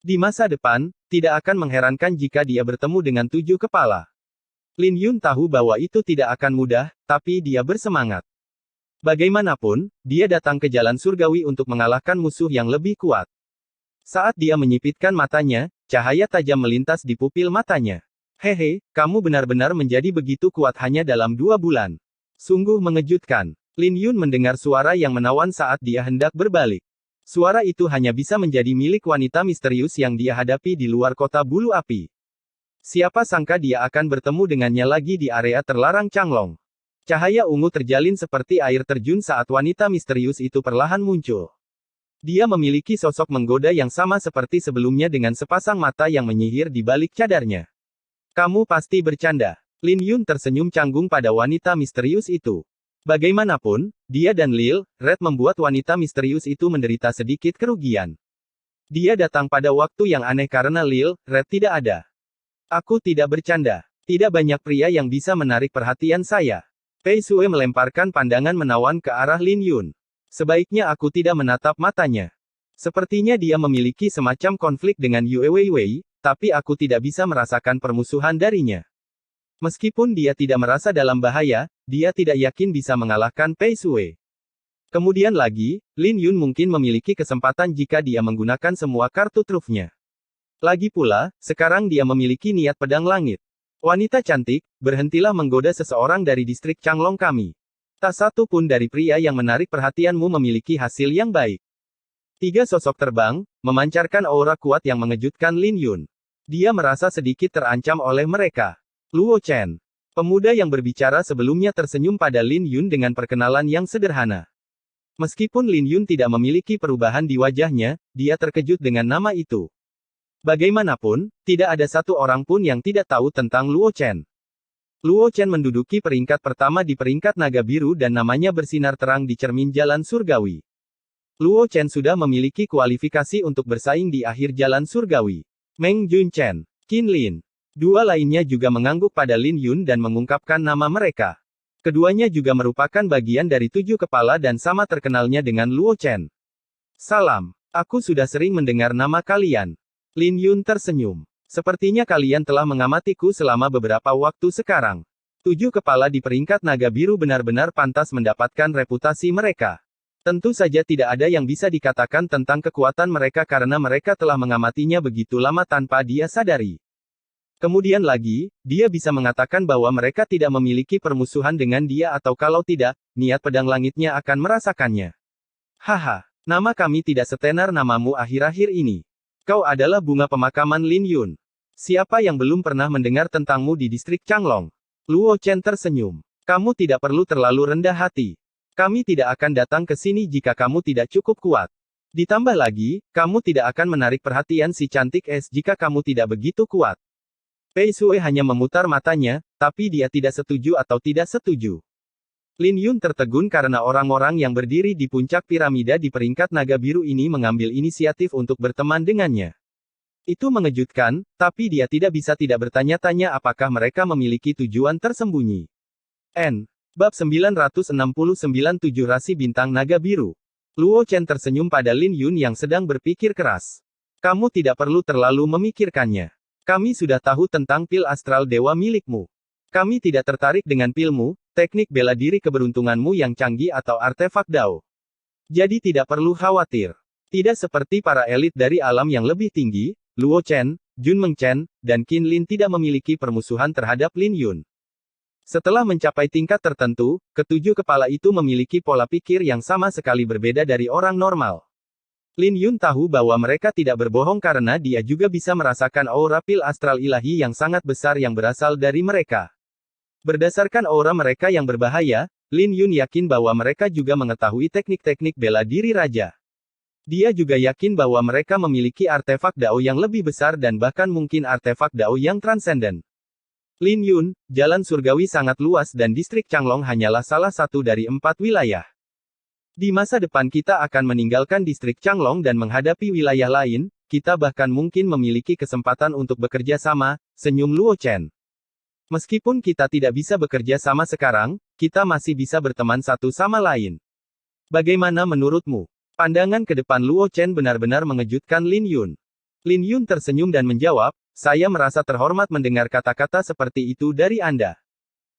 Di masa depan, tidak akan mengherankan jika dia bertemu dengan 7 kepala. Lin Yun tahu bahwa itu tidak akan mudah, tapi dia bersemangat. Bagaimanapun, dia datang ke jalan surgawi untuk mengalahkan musuh yang lebih kuat. Saat dia menyipitkan matanya, cahaya tajam melintas di pupil matanya. Hehe, kamu benar-benar menjadi begitu kuat hanya dalam 2 bulan. Sungguh mengejutkan. Lin Yun mendengar suara yang menawan saat dia hendak berbalik. Suara itu hanya bisa menjadi milik wanita misterius yang dia hadapi di luar kota bulu api. Siapa sangka dia akan bertemu dengannya lagi di area terlarang Changlong. Cahaya ungu terjalin seperti air terjun saat wanita misterius itu perlahan muncul. Dia memiliki sosok menggoda yang sama seperti sebelumnya dengan sepasang mata yang menyihir di balik cadarnya. Kamu pasti bercanda. Lin Yun tersenyum canggung pada wanita misterius itu. Bagaimanapun, dia dan Lil Red membuat wanita misterius itu menderita sedikit kerugian. Dia datang pada waktu yang aneh karena Lil Red tidak ada. Aku tidak bercanda. Tidak banyak pria yang bisa menarik perhatian saya. Pei Sue melemparkan pandangan menawan ke arah Lin Yun. Sebaiknya aku tidak menatap matanya. Sepertinya dia memiliki semacam konflik dengan Yue Weiwei, tapi aku tidak bisa merasakan permusuhan darinya. Meskipun dia tidak merasa dalam bahaya, dia tidak yakin bisa mengalahkan Pei Sui. Kemudian lagi, Lin Yun mungkin memiliki kesempatan jika dia menggunakan semua kartu trufnya. Lagi pula, sekarang dia memiliki niat pedang langit. Wanita cantik, berhentilah menggoda seseorang dari distrik Changlong kami. Tak satu pun dari pria yang menarik perhatianmu memiliki hasil yang baik. Tiga sosok terbang, memancarkan aura kuat yang mengejutkan Lin Yun. Dia merasa sedikit terancam oleh mereka. Luo Chen. Pemuda yang berbicara sebelumnya tersenyum pada Lin Yun dengan perkenalan yang sederhana. Meskipun Lin Yun tidak memiliki perubahan di wajahnya, dia terkejut dengan nama itu. Bagaimanapun, tidak ada satu orang pun yang tidak tahu tentang Luo Chen. Luo Chen menduduki peringkat pertama di peringkat naga biru dan namanya bersinar terang di cermin jalan surgawi. Luo Chen sudah memiliki kualifikasi untuk bersaing di akhir jalan surgawi. Meng Junchen, Qin Lin. Dua lainnya juga mengangguk pada Lin Yun dan mengungkapkan nama mereka. Keduanya juga merupakan bagian dari 7 kepala dan sama terkenalnya dengan Luo Chen. Salam, aku sudah sering mendengar nama kalian. Lin Yun tersenyum. Sepertinya kalian telah mengamatiku selama beberapa waktu sekarang. 7 kepala di peringkat naga biru benar-benar pantas mendapatkan reputasi mereka. Tentu saja tidak ada yang bisa dikatakan tentang kekuatan mereka karena mereka telah mengamatinya begitu lama tanpa dia sadari. Kemudian lagi, dia bisa mengatakan bahwa mereka tidak memiliki permusuhan dengan dia atau kalau tidak, niat pedang langitnya akan merasakannya. Haha, nama kami tidak setenar namamu akhir-akhir ini. Kau adalah bunga pemakaman Lin Yun. Siapa yang belum pernah mendengar tentangmu di distrik Changlong? Luo Chen tersenyum. Kamu tidak perlu terlalu rendah hati. Kami tidak akan datang ke sini jika kamu tidak cukup kuat. Ditambah lagi, kamu tidak akan menarik perhatian si cantik es jika kamu tidak begitu kuat. Pei Sui hanya memutar matanya, tapi dia tidak setuju atau tidak setuju. Lin Yun tertegun karena orang-orang yang berdiri di puncak piramida di peringkat naga biru ini mengambil inisiatif untuk berteman dengannya. Itu mengejutkan, tapi dia tidak bisa tidak bertanya-tanya apakah mereka memiliki tujuan tersembunyi. Bab 969 7 Rasi Bintang Naga Biru. Luo Chen tersenyum pada Lin Yun yang sedang berpikir keras. Kamu tidak perlu terlalu memikirkannya. Kami sudah tahu tentang pil astral dewa milikmu. Kami tidak tertarik dengan pilmu, teknik bela diri keberuntunganmu yang canggih atau artefak Dao. Jadi tidak perlu khawatir. Tidak seperti para elit dari alam yang lebih tinggi, Luo Chen, Jun Mengchen, dan Qin Lin tidak memiliki permusuhan terhadap Lin Yun. Setelah mencapai tingkat tertentu, ketujuh kepala itu memiliki pola pikir yang sama sekali berbeda dari orang normal. Lin Yun tahu bahwa mereka tidak berbohong karena dia juga bisa merasakan aura pil astral ilahi yang sangat besar yang berasal dari mereka. Berdasarkan aura mereka yang berbahaya, Lin Yun yakin bahwa mereka juga mengetahui teknik-teknik bela diri raja. Dia juga yakin bahwa mereka memiliki artefak Dao yang lebih besar dan bahkan mungkin artefak Dao yang transenden. Lin Yun, jalan surgawi sangat luas dan distrik Changlong hanyalah salah satu dari 4 wilayah. Di masa depan kita akan meninggalkan distrik Changlong dan menghadapi wilayah lain, kita bahkan mungkin memiliki kesempatan untuk bekerja sama, senyum Luo Chen. Meskipun kita tidak bisa bekerja sama sekarang, kita masih bisa berteman satu sama lain. Bagaimana menurutmu? Pandangan ke depan Luo Chen benar-benar mengejutkan Lin Yun. Lin Yun tersenyum dan menjawab, saya merasa terhormat mendengar kata-kata seperti itu dari Anda.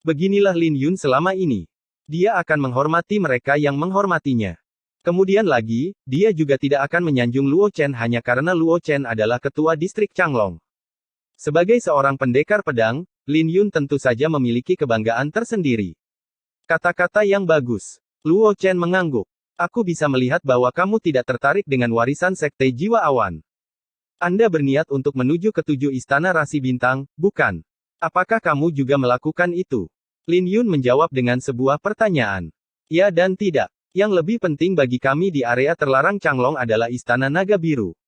Beginilah Lin Yun selama ini. Dia akan menghormati mereka yang menghormatinya. Kemudian lagi, dia juga tidak akan menyanjung Luo Chen hanya karena Luo Chen adalah ketua distrik Changlong. Sebagai seorang pendekar pedang, Lin Yun tentu saja memiliki kebanggaan tersendiri. Kata-kata yang bagus. Luo Chen mengangguk. Aku bisa melihat bahwa kamu tidak tertarik dengan warisan sekte jiwa awan. Anda berniat untuk menuju ke 7 istana rasi bintang, bukan? Apakah kamu juga melakukan itu? Lin Yun menjawab dengan sebuah pertanyaan. Ya dan tidak. Yang lebih penting bagi kami di area terlarang Changlong adalah Istana Naga Biru.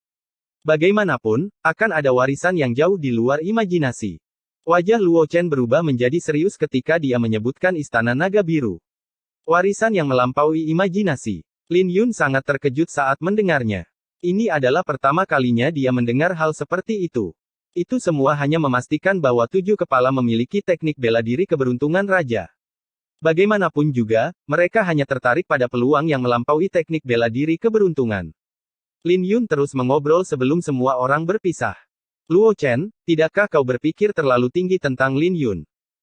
Bagaimanapun, akan ada warisan yang jauh di luar imajinasi. Wajah Luo Chen berubah menjadi serius ketika dia menyebutkan Istana Naga Biru. Warisan yang melampaui imajinasi. Lin Yun sangat terkejut saat mendengarnya. Ini adalah pertama kalinya dia mendengar hal seperti itu. Itu semua hanya memastikan bahwa 7 kepala memiliki teknik bela diri keberuntungan raja. Bagaimanapun juga, mereka hanya tertarik pada peluang yang melampaui teknik bela diri keberuntungan. Lin Yun terus mengobrol sebelum semua orang berpisah. Luo Chen, tidakkah kau berpikir terlalu tinggi tentang Lin Yun?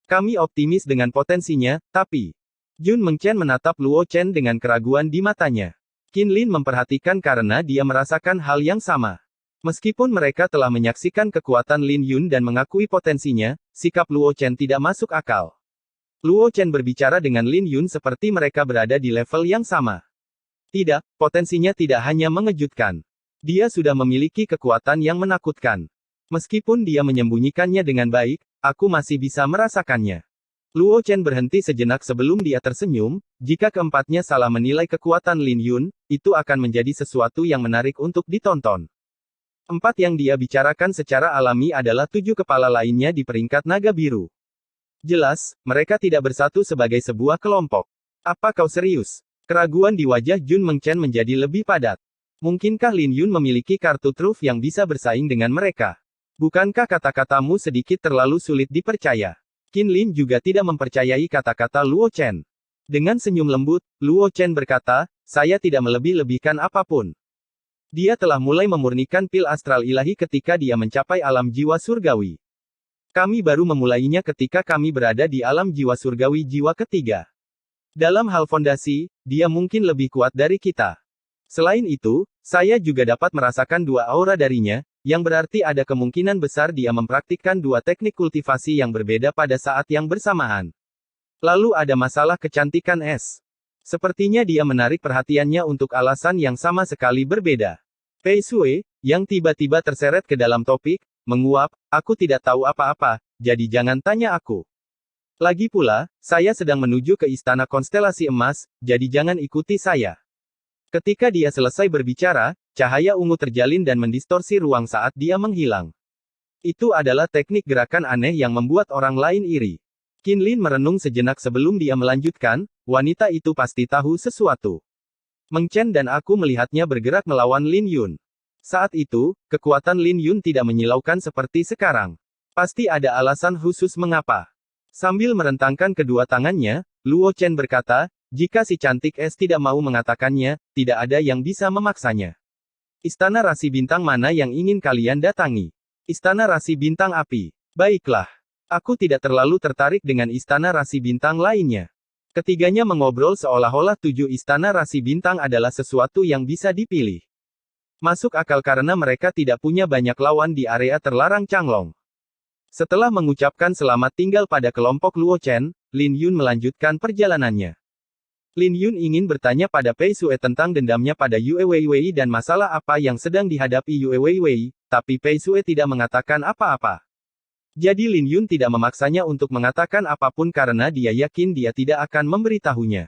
Kami optimis dengan potensinya, tapi... Jun Mengchen menatap Luo Chen dengan keraguan di matanya. Qin Lin memperhatikan karena dia merasakan hal yang sama. Meskipun mereka telah menyaksikan kekuatan Lin Yun dan mengakui potensinya, sikap Luo Chen tidak masuk akal. Luo Chen berbicara dengan Lin Yun seperti mereka berada di level yang sama. Tidak, potensinya tidak hanya mengejutkan. Dia sudah memiliki kekuatan yang menakutkan. Meskipun dia menyembunyikannya dengan baik, aku masih bisa merasakannya. Luo Chen berhenti sejenak sebelum dia tersenyum, jika keempatnya salah menilai kekuatan Lin Yun, itu akan menjadi sesuatu yang menarik untuk ditonton. Empat yang dia bicarakan secara alami adalah 7 kepala lainnya di peringkat naga biru. Jelas, mereka tidak bersatu sebagai sebuah kelompok. Apa kau serius? Keraguan di wajah Jun Mengchen menjadi lebih padat. Mungkinkah Lin Yun memiliki kartu truf yang bisa bersaing dengan mereka? Bukankah kata-katamu sedikit terlalu sulit dipercaya? Qin Lin juga tidak mempercayai kata-kata Luo Chen. Dengan senyum lembut, Luo Chen berkata, saya tidak melebih-lebihkan apapun. Dia telah mulai memurnikan pil astral ilahi ketika dia mencapai alam jiwa surgawi. Kami baru memulainya ketika kami berada di alam jiwa surgawi jiwa ketiga. Dalam hal fondasi, dia mungkin lebih kuat dari kita. Selain itu, saya juga dapat merasakan 2 aura darinya, yang berarti ada kemungkinan besar dia mempraktikkan 2 teknik kultivasi yang berbeda pada saat yang bersamaan. Lalu ada masalah kecantikan es. Sepertinya dia menarik perhatiannya untuk alasan yang sama sekali berbeda. Pei Sui, yang tiba-tiba terseret ke dalam topik, menguap, aku tidak tahu apa-apa, jadi jangan tanya aku. Lagi pula, saya sedang menuju ke istana konstelasi emas, jadi jangan ikuti saya. Ketika dia selesai berbicara, cahaya ungu terjalin dan mendistorsi ruang saat dia menghilang. Itu adalah teknik gerakan aneh yang membuat orang lain iri. Qin Lin merenung sejenak sebelum dia melanjutkan, wanita itu pasti tahu sesuatu. Mengchen dan aku melihatnya bergerak melawan Lin Yun. Saat itu, kekuatan Lin Yun tidak menyilaukan seperti sekarang. Pasti ada alasan khusus mengapa. Sambil merentangkan kedua tangannya, Luo Chen berkata, jika si cantik es tidak mau mengatakannya, tidak ada yang bisa memaksanya. Istana rasi bintang mana yang ingin kalian datangi? Istana rasi bintang api. Baiklah. Aku tidak terlalu tertarik dengan istana rasi bintang lainnya. Ketiganya mengobrol seolah-olah 7 istana rasi bintang adalah sesuatu yang bisa dipilih. Masuk akal karena mereka tidak punya banyak lawan di area terlarang Changlong. Setelah mengucapkan selamat tinggal pada kelompok Luo Chen, Lin Yun melanjutkan perjalanannya. Lin Yun ingin bertanya pada Pei Sui tentang dendamnya pada Yue Weiwei dan masalah apa yang sedang dihadapi Yue Weiwei, tapi Pei Sui tidak mengatakan apa-apa. Jadi Lin Yun tidak memaksanya untuk mengatakan apapun karena dia yakin dia tidak akan memberitahunya.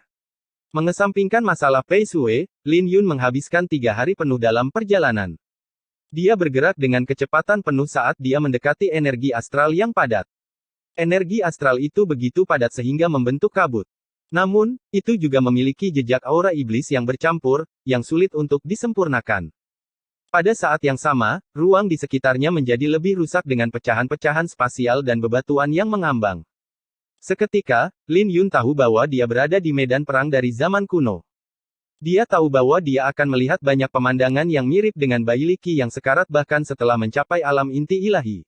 Mengesampingkan masalah Pei Sui, Lin Yun menghabiskan 3 hari penuh dalam perjalanan. Dia bergerak dengan kecepatan penuh saat dia mendekati energi astral yang padat. Energi astral itu begitu padat sehingga membentuk kabut. Namun, itu juga memiliki jejak aura iblis yang bercampur, yang sulit untuk disempurnakan. Pada saat yang sama, ruang di sekitarnya menjadi lebih rusak dengan pecahan-pecahan spasial dan bebatuan yang mengambang. Seketika, Lin Yun tahu bahwa dia berada di medan perang dari zaman kuno. Dia tahu bahwa dia akan melihat banyak pemandangan yang mirip dengan Bai Li Qi yang sekarat bahkan setelah mencapai alam inti ilahi.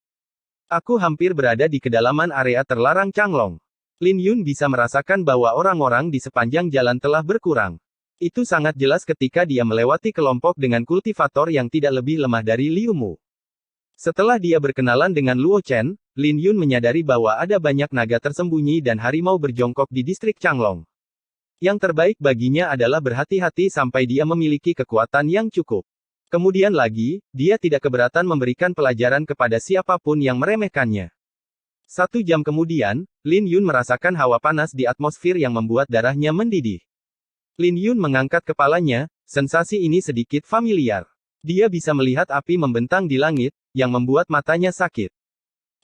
Aku hampir berada di kedalaman area terlarang Changlong. Lin Yun bisa merasakan bahwa orang-orang di sepanjang jalan telah berkurang. Itu sangat jelas ketika dia melewati kelompok dengan kultivator yang tidak lebih lemah dari Liu Mu. Setelah dia berkenalan dengan Luo Chen, Lin Yun menyadari bahwa ada banyak naga tersembunyi dan harimau berjongkok di distrik Changlong. Yang terbaik baginya adalah berhati-hati sampai dia memiliki kekuatan yang cukup. Kemudian lagi, dia tidak keberatan memberikan pelajaran kepada siapapun yang meremehkannya. 1 jam kemudian, Lin Yun merasakan hawa panas di atmosfer yang membuat darahnya mendidih. Lin Yun mengangkat kepalanya, sensasi ini sedikit familiar. Dia bisa melihat api membentang di langit, yang membuat matanya sakit.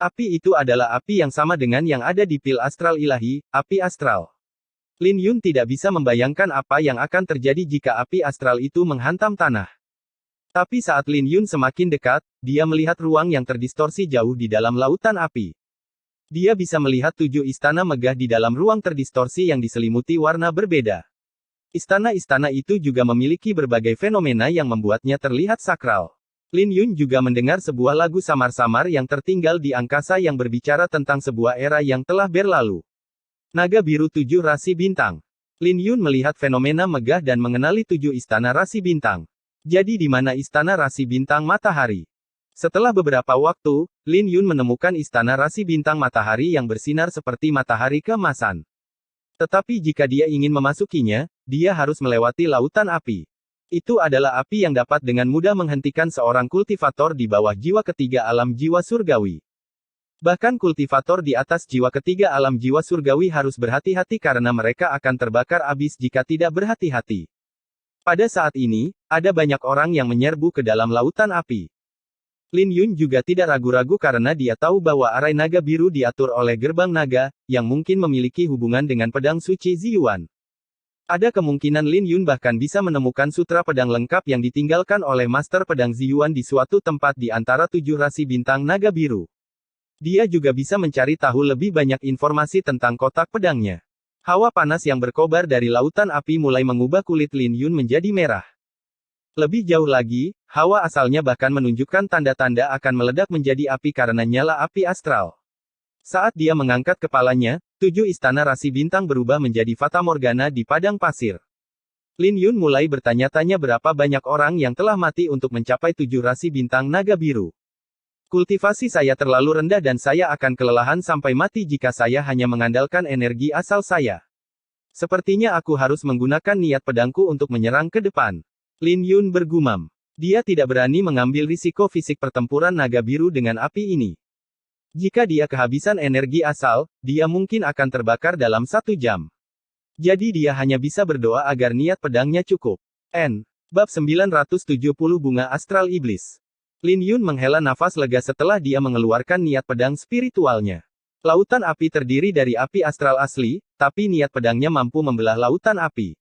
Api itu adalah api yang sama dengan yang ada di pil astral ilahi, api astral. Lin Yun tidak bisa membayangkan apa yang akan terjadi jika api astral itu menghantam tanah. Tapi saat Lin Yun semakin dekat, dia melihat ruang yang terdistorsi jauh di dalam lautan api. Dia bisa melihat 7 istana megah di dalam ruang terdistorsi yang diselimuti warna berbeda. Istana-istana itu juga memiliki berbagai fenomena yang membuatnya terlihat sakral. Lin Yun juga mendengar sebuah lagu samar-samar yang tertinggal di angkasa yang berbicara tentang sebuah era yang telah berlalu. Naga biru 7 rasi bintang. Lin Yun melihat fenomena megah dan mengenali 7 istana rasi bintang. Jadi di mana istana rasi bintang matahari? Setelah beberapa waktu, Lin Yun menemukan istana rasi bintang matahari yang bersinar seperti matahari keemasan. Tetapi jika dia ingin memasukinya, dia harus melewati lautan api. Itu adalah api yang dapat dengan mudah menghentikan seorang kultivator di bawah jiwa ketiga alam jiwa surgawi. Bahkan kultivator di atas jiwa ketiga alam jiwa surgawi harus berhati-hati karena mereka akan terbakar habis jika tidak berhati-hati. Pada saat ini, ada banyak orang yang menyerbu ke dalam lautan api. Lin Yun juga tidak ragu-ragu karena dia tahu bahwa arai naga biru diatur oleh gerbang naga, yang mungkin memiliki hubungan dengan pedang suci Ziyuan. Ada kemungkinan Lin Yun bahkan bisa menemukan sutra pedang lengkap yang ditinggalkan oleh Master Pedang Ziyuan di suatu tempat di antara 7 rasi bintang naga biru. Dia juga bisa mencari tahu lebih banyak informasi tentang kotak pedangnya. Hawa panas yang berkobar dari lautan api mulai mengubah kulit Lin Yun menjadi merah. Lebih jauh lagi, hawa asalnya bahkan menunjukkan tanda-tanda akan meledak menjadi api karena nyala api astral. Saat dia mengangkat kepalanya, 7 istana rasi bintang berubah menjadi fatamorgana di padang pasir. Lin Yun mulai bertanya-tanya berapa banyak orang yang telah mati untuk mencapai 7 rasi bintang naga biru. Kultivasi saya terlalu rendah dan saya akan kelelahan sampai mati jika saya hanya mengandalkan energi asal saya. Sepertinya aku harus menggunakan niat pedangku untuk menyerang ke depan. Lin Yun bergumam. Dia tidak berani mengambil risiko fisik pertempuran naga biru dengan api ini. Jika dia kehabisan energi asal, dia mungkin akan terbakar dalam 1 jam. Jadi dia hanya bisa berdoa agar niat pedangnya cukup. Bab 970 Bunga Astral Iblis. Lin Yun menghela nafas lega setelah dia mengeluarkan niat pedang spiritualnya. Lautan api terdiri dari api astral asli, tapi niat pedangnya mampu membelah lautan api.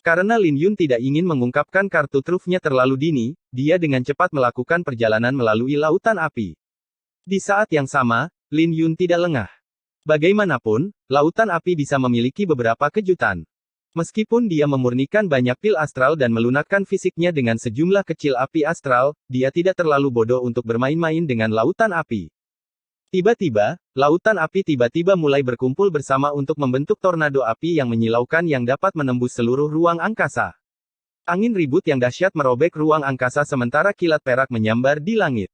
Karena Lin Yun tidak ingin mengungkapkan kartu trufnya terlalu dini, dia dengan cepat melakukan perjalanan melalui lautan api. Di saat yang sama, Lin Yun tidak lengah. Bagaimanapun, lautan api bisa memiliki beberapa kejutan. Meskipun dia memurnikan banyak pil astral dan melunakkan fisiknya dengan sejumlah kecil api astral, dia tidak terlalu bodoh untuk bermain-main dengan lautan api. Tiba-tiba, lautan api tiba-tiba mulai berkumpul bersama untuk membentuk tornado api yang menyilaukan yang dapat menembus seluruh ruang angkasa. Angin ribut yang dahsyat merobek ruang angkasa sementara kilat perak menyambar di langit.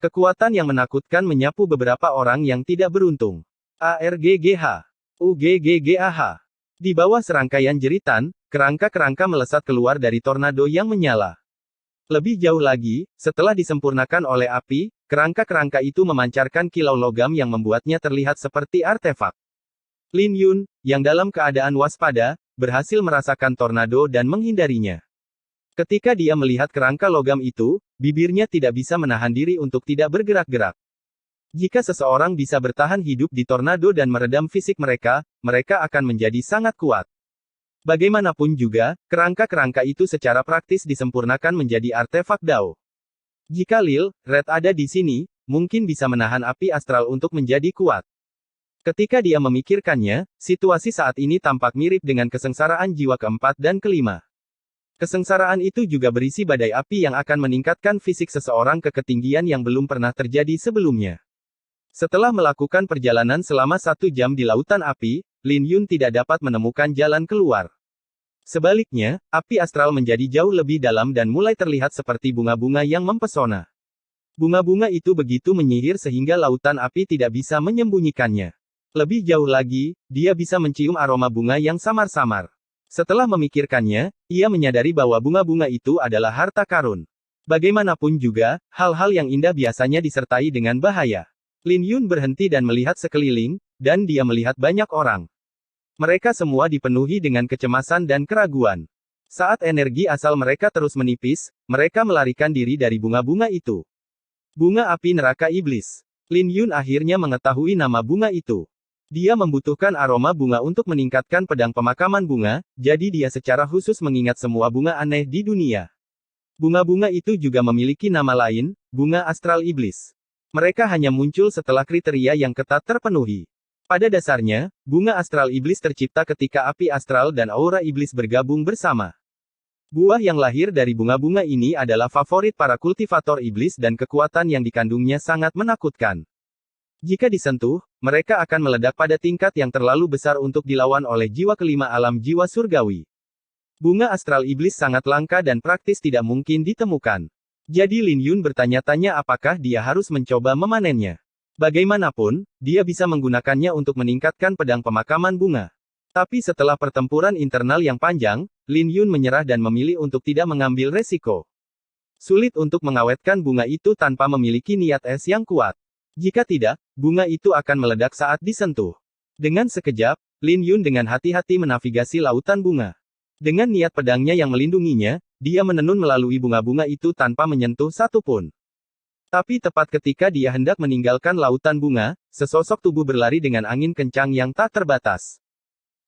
Kekuatan yang menakutkan menyapu beberapa orang yang tidak beruntung. ARGGH. UGGGAH. Di bawah serangkaian jeritan, kerangka-kerangka melesat keluar dari tornado yang menyala. Lebih jauh lagi, setelah disempurnakan oleh api, kerangka-kerangka itu memancarkan kilau logam yang membuatnya terlihat seperti artefak. Lin Yun, yang dalam keadaan waspada, berhasil merasakan tornado dan menghindarinya. Ketika dia melihat kerangka logam itu, bibirnya tidak bisa menahan diri untuk tidak bergerak-gerak. Jika seseorang bisa bertahan hidup di tornado dan meredam fisik mereka, mereka akan menjadi sangat kuat. Bagaimanapun juga, kerangka-kerangka itu secara praktis disempurnakan menjadi artefak Dao. Jika Lil Red ada di sini, mungkin bisa menahan api astral untuk menjadi kuat. Ketika dia memikirkannya, situasi saat ini tampak mirip dengan kesengsaraan jiwa keempat dan kelima. Kesengsaraan itu juga berisi badai api yang akan meningkatkan fisik seseorang ke ketinggian yang belum pernah terjadi sebelumnya. Setelah melakukan perjalanan selama 1 jam di lautan api, Lin Yun tidak dapat menemukan jalan keluar. Sebaliknya, api astral menjadi jauh lebih dalam dan mulai terlihat seperti bunga-bunga yang mempesona. Bunga-bunga itu begitu menyihir sehingga lautan api tidak bisa menyembunyikannya. Lebih jauh lagi, dia bisa mencium aroma bunga yang samar-samar. Setelah memikirkannya, ia menyadari bahwa bunga-bunga itu adalah harta karun. Bagaimanapun juga, hal-hal yang indah biasanya disertai dengan bahaya. Lin Yun berhenti dan melihat sekeliling, dan dia melihat banyak orang. Mereka semua dipenuhi dengan kecemasan dan keraguan. Saat energi asal mereka terus menipis, mereka melarikan diri dari bunga-bunga itu. Bunga api neraka iblis. Lin Yun akhirnya mengetahui nama bunga itu. Dia membutuhkan aroma bunga untuk meningkatkan pedang pemakaman bunga, jadi dia secara khusus mengingat semua bunga aneh di dunia. Bunga-bunga itu juga memiliki nama lain, bunga astral iblis. Mereka hanya muncul setelah kriteria yang ketat terpenuhi. Pada dasarnya, bunga astral iblis tercipta ketika api astral dan aura iblis bergabung bersama. Buah yang lahir dari bunga-bunga ini adalah favorit para kultivator iblis dan kekuatan yang dikandungnya sangat menakutkan. Jika disentuh, mereka akan meledak pada tingkat yang terlalu besar untuk dilawan oleh jiwa kelima alam jiwa surgawi. Bunga astral iblis sangat langka dan praktis tidak mungkin ditemukan. Jadi Lin Yun bertanya-tanya apakah dia harus mencoba memanennya. Bagaimanapun, dia bisa menggunakannya untuk meningkatkan pedang pemakaman bunga. Tapi setelah pertempuran internal yang panjang, Lin Yun menyerah dan memilih untuk tidak mengambil resiko. Sulit untuk mengawetkan bunga itu tanpa memiliki niat es yang kuat. Jika tidak, bunga itu akan meledak saat disentuh. Dengan sekejap, Lin Yun dengan hati-hati menavigasi lautan bunga. Dengan niat pedangnya yang melindunginya, dia menenun melalui bunga-bunga itu tanpa menyentuh satu pun. Tapi tepat ketika dia hendak meninggalkan lautan bunga, sesosok tubuh berlari dengan angin kencang yang tak terbatas.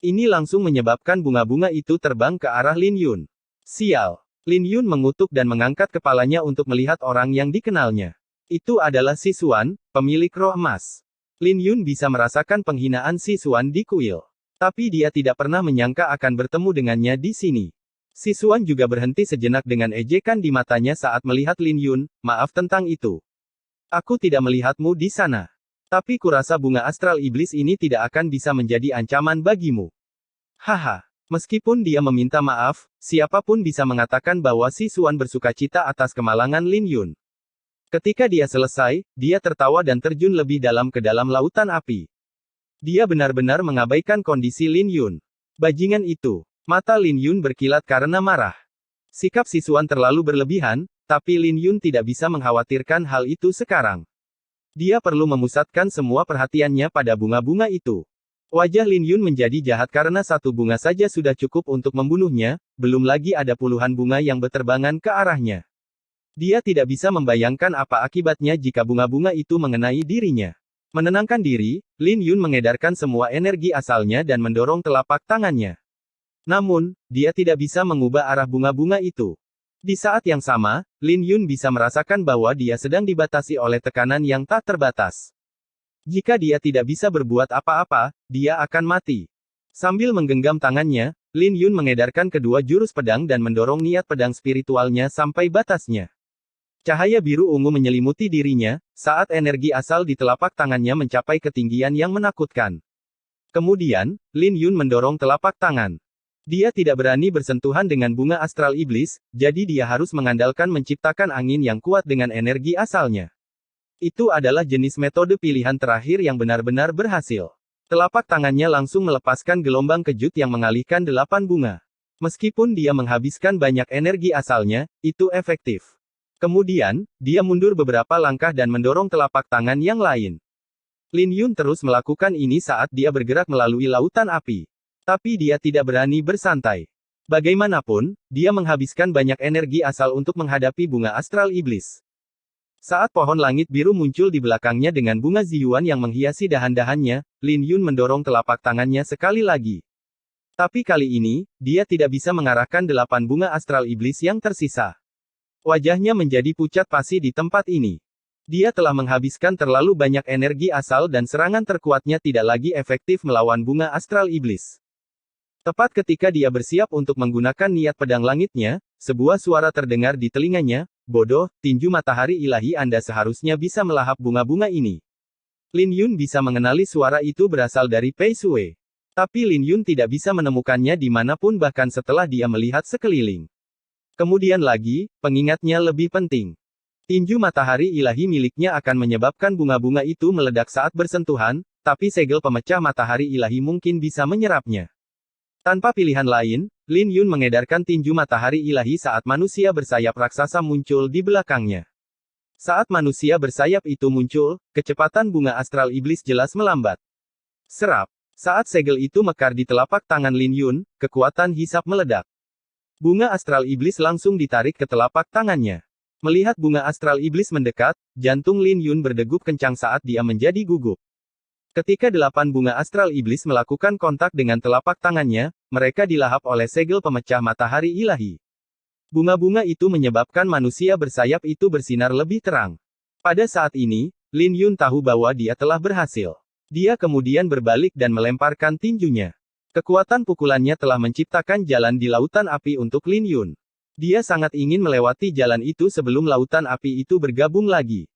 Ini langsung menyebabkan bunga-bunga itu terbang ke arah Lin Yun. Sial! Lin Yun mengutuk dan mengangkat kepalanya untuk melihat orang yang dikenalnya. Itu adalah Si Xuan, pemilik roh emas. Lin Yun bisa merasakan penghinaan Si Xuan di kuil. Tapi dia tidak pernah menyangka akan bertemu dengannya di sini. Si Xuan juga berhenti sejenak dengan ejekan di matanya saat melihat Lin Yun, maaf tentang itu. Aku tidak melihatmu di sana. Tapi kurasa bunga astral iblis ini tidak akan bisa menjadi ancaman bagimu. Haha. Meskipun dia meminta maaf, siapapun bisa mengatakan bahwa Si Xuan bersukacita atas kemalangan Lin Yun. Ketika dia selesai, dia tertawa dan terjun lebih dalam ke dalam lautan api. Dia benar-benar mengabaikan kondisi Lin Yun. Bajingan itu. Mata Lin Yun berkilat karena marah. Sikap Si Xuan terlalu berlebihan, tapi Lin Yun tidak bisa mengkhawatirkan hal itu sekarang. Dia perlu memusatkan semua perhatiannya pada bunga-bunga itu. Wajah Lin Yun menjadi jahat karena satu bunga saja sudah cukup untuk membunuhnya, belum lagi ada puluhan bunga yang berterbangan ke arahnya. Dia tidak bisa membayangkan apa akibatnya jika bunga-bunga itu mengenai dirinya. Menenangkan diri, Lin Yun mengedarkan semua energi asalnya dan mendorong telapak tangannya. Namun, dia tidak bisa mengubah arah bunga-bunga itu. Di saat yang sama, Lin Yun bisa merasakan bahwa dia sedang dibatasi oleh tekanan yang tak terbatas. Jika dia tidak bisa berbuat apa-apa, dia akan mati. Sambil menggenggam tangannya, Lin Yun mengedarkan kedua jurus pedang dan mendorong niat pedang spiritualnya sampai batasnya. Cahaya biru ungu menyelimuti dirinya, saat energi asal di telapak tangannya mencapai ketinggian yang menakutkan. Kemudian, Lin Yun mendorong telapak tangan. Dia tidak berani bersentuhan dengan bunga astral iblis, jadi dia harus mengandalkan menciptakan angin yang kuat dengan energi asalnya. Itu adalah jenis metode pilihan terakhir yang benar-benar berhasil. Telapak tangannya langsung melepaskan gelombang kejut yang mengalihkan 8 bunga. Meskipun dia menghabiskan banyak energi asalnya, itu efektif. Kemudian, dia mundur beberapa langkah dan mendorong telapak tangan yang lain. Lin Yun terus melakukan ini saat dia bergerak melalui lautan api. Tapi dia tidak berani bersantai. Bagaimanapun, dia menghabiskan banyak energi asal untuk menghadapi bunga astral iblis. Saat pohon langit biru muncul di belakangnya dengan bunga ziyuan yang menghiasi dahan-dahannya, Lin Yun mendorong telapak tangannya sekali lagi. Tapi kali ini, dia tidak bisa mengarahkan 8 bunga astral iblis yang tersisa. Wajahnya menjadi pucat pasi di tempat ini. Dia telah menghabiskan terlalu banyak energi asal dan serangan terkuatnya tidak lagi efektif melawan bunga astral iblis. Tepat ketika dia bersiap untuk menggunakan niat pedang langitnya, sebuah suara terdengar di telinganya, "Bodoh, tinju matahari ilahi Anda seharusnya bisa melahap bunga-bunga ini." Lin Yun bisa mengenali suara itu berasal dari Pei Sui. Tapi Lin Yun tidak bisa menemukannya dimanapun bahkan setelah dia melihat sekeliling. Kemudian lagi, pengingatnya lebih penting. Tinju matahari ilahi miliknya akan menyebabkan bunga-bunga itu meledak saat bersentuhan, tapi segel pemecah matahari ilahi mungkin bisa menyerapnya. Tanpa pilihan lain, Lin Yun mengedarkan tinju matahari ilahi saat manusia bersayap raksasa muncul di belakangnya. Saat manusia bersayap itu muncul, kecepatan bunga astral iblis jelas melambat. Serap. Saat segel itu mekar di telapak tangan Lin Yun, kekuatan hisap meledak. Bunga astral iblis langsung ditarik ke telapak tangannya. Melihat bunga astral iblis mendekat, jantung Lin Yun berdegup kencang saat dia menjadi gugup. Ketika 8 bunga astral iblis melakukan kontak dengan telapak tangannya, mereka dilahap oleh segel pemecah matahari ilahi. Bunga-bunga itu menyebabkan manusia bersayap itu bersinar lebih terang. Pada saat ini, Lin Yun tahu bahwa dia telah berhasil. Dia kemudian berbalik dan melemparkan tinjunya. Kekuatan pukulannya telah menciptakan jalan di lautan api untuk Lin Yun. Dia sangat ingin melewati jalan itu sebelum lautan api itu bergabung lagi.